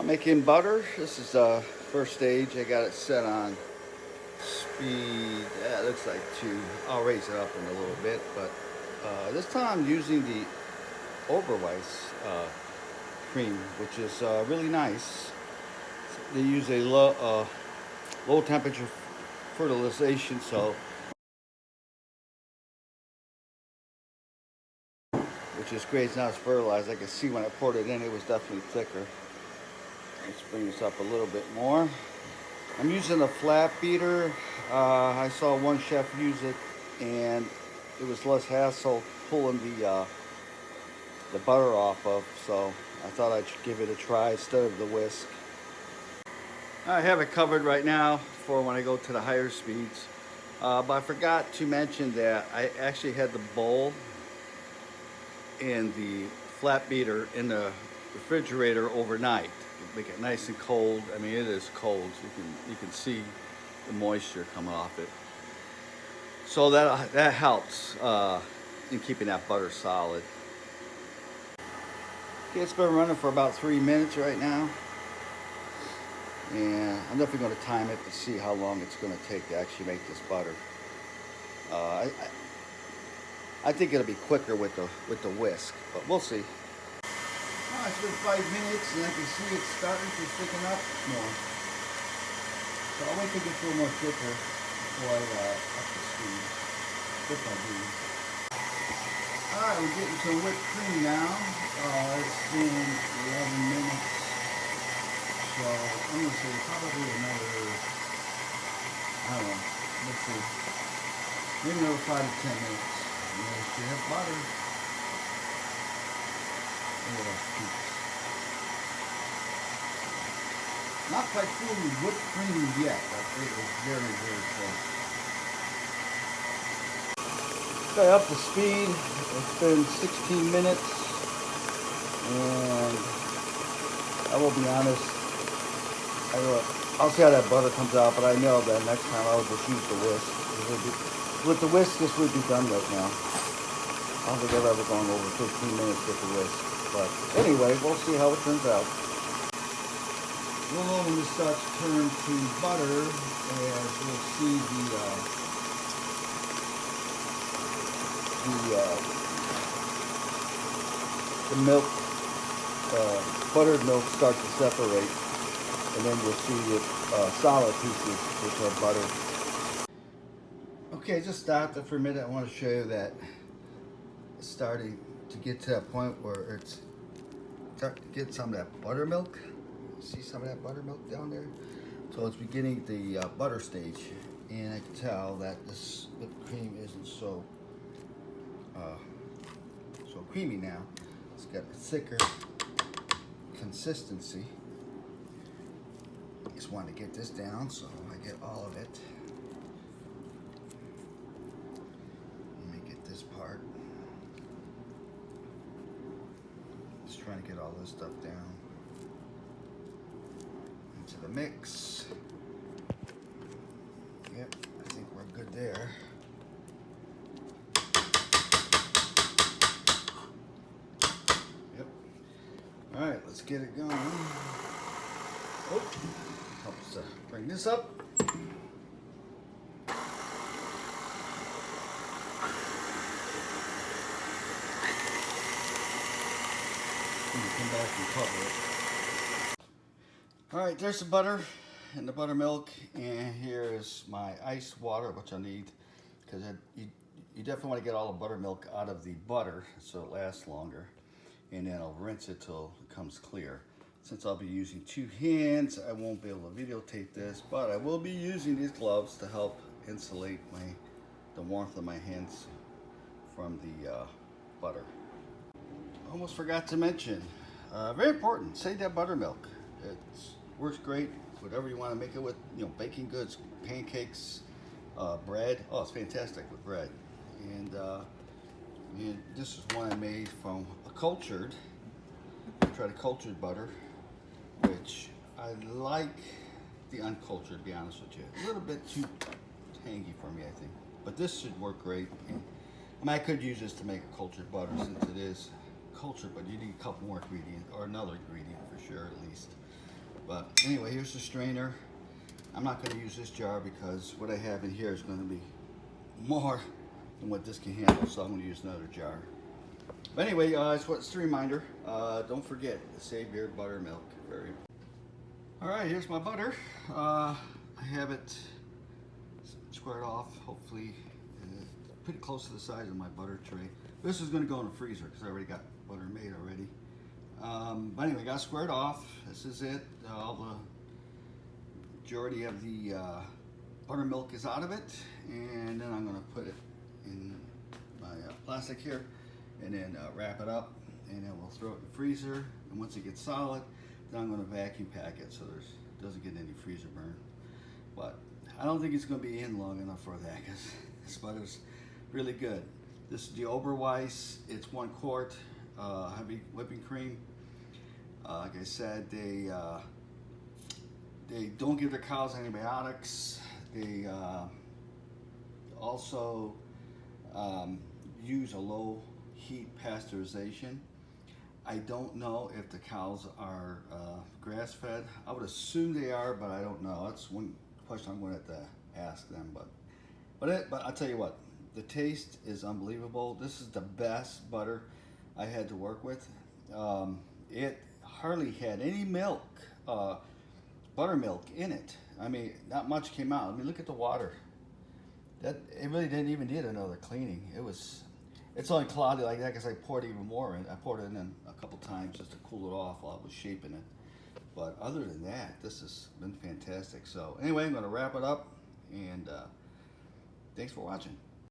I'm making butter. This is the first stage. I got it set on speed. Yeah, it looks like 2. I'll raise it up in a little bit, but this time I'm using the Oberweis cream, which is really nice. They use a low temperature fertilization, so which is great. It's not as fertilized. I can see when I poured it in, it was definitely thicker. Let's bring this up a little bit more. I'm using a flat beater. I saw one chef use it, and it was less hassle pulling the butter off of. So I thought I'd give it a try instead of the whisk. I have it covered right now for when I go to the higher speeds. But I forgot to mention that I actually had the bowl and the flat beater in the refrigerator overnight. Make it nice and cold. I mean, it is cold. You can see the moisture coming off it. So that helps in keeping that butter solid. Okay, it's been running for about 3 minutes right now. And I'm definitely going to time it to see how long it's going to take to actually make this butter. I think it'll be quicker with the whisk, but we'll see. Oh, it's been 5 minutes, and I can see it's starting to thicken up more. So I'll wait till it gets a little more thicker before I up the speed with my beans. All right, we're getting some whipped cream now. It's been 11 minutes. So I'm going to say probably another, I don't know, let's see, maybe another 5 to 10 minutes. And then we should have butter. Not quite fully whipped cream yet, but it is very, very close. Okay, up to speed. It's been 16 minutes. And I will be honest, I'll see how that butter comes out, but I know that next time I'll just use the whisk. With the whisk, this would be done right now. I don't think I've ever gone over 15 minutes with the whisk. But anyway, we'll see how it turns out. We'll know when this starts to turn to butter, as we'll see the milk, buttered milk start to separate. And then you'll see the solid pieces, which are butter. Okay, just stopped it for a minute. I want to show you that it's starting to get to that point where it's starting to get some of that buttermilk. See some of that buttermilk down there? So it's beginning the butter stage. And I can tell that this whipped cream isn't so creamy now. It's got a thicker consistency. Just want to get this down so I get all of it. Let me get this part. Just trying to get all this stuff down into the mix. Yep, I think we're good there. Yep. All right, let's get it going. Oh. Helps to bring this up. Come back and cover it. All right, there's the butter and the buttermilk, and here is my ice water, which I need because you definitely want to get all the buttermilk out of the butter so it lasts longer, and then I'll rinse it till it comes clear. Since I'll be using 2 hands, I won't be able to videotape this, but I will be using these gloves to help insulate the warmth of my hands from the butter. Almost forgot to mention, very important, save that buttermilk. It works great, whatever you want to make it with, baking goods, pancakes, bread. Oh, it's fantastic with bread. And this is one I made from a cultured. I tried a cultured butter, which I like the uncultured, to be honest with you. A little bit too tangy for me, I think. But this should work great. And, I could use this to make a cultured butter since it is cultured, but you need a couple more ingredients, or another ingredient for sure at least. But anyway, here's the strainer. I'm not going to use this jar because what I have in here is going to be more than what this can handle, so I'm going to use another jar. But anyway, it's a reminder. Don't forget to save your buttermilk. Very important. All right, here's my butter. I have it squared off, hopefully pretty close to the size of my butter tray. This is going to go in the freezer because I already got butter made already. But anyway, got squared off. This is it. All the majority of the buttermilk is out of it, and then I'm going to put it in my plastic here, and then wrap it up, and then we'll throw it in the freezer. And once it gets solid, then I'm going to vacuum pack it so it doesn't get any freezer burn. But I don't think it's going to be in long enough for that because this butter's really good. This is the Oberweis. It's 1 quart heavy whipping cream. Like I said, they don't give their cows antibiotics. They also use a low heat pasteurization. I don't know if the cows are grass fed. I would assume they are, but I don't know. That's one question I'm going to have to ask them. But I'll tell you what, the taste is unbelievable. This is the best butter I had to work with. It hardly had any milk, buttermilk in it. I mean, not much came out. I mean, look at the water. It really didn't even need another cleaning. It's only cloudy like that because I poured even more in. I poured it in a couple times just to cool it off while I was shaping it. But other than that, this has been fantastic. So anyway, I'm going to wrap it up, and thanks for watching.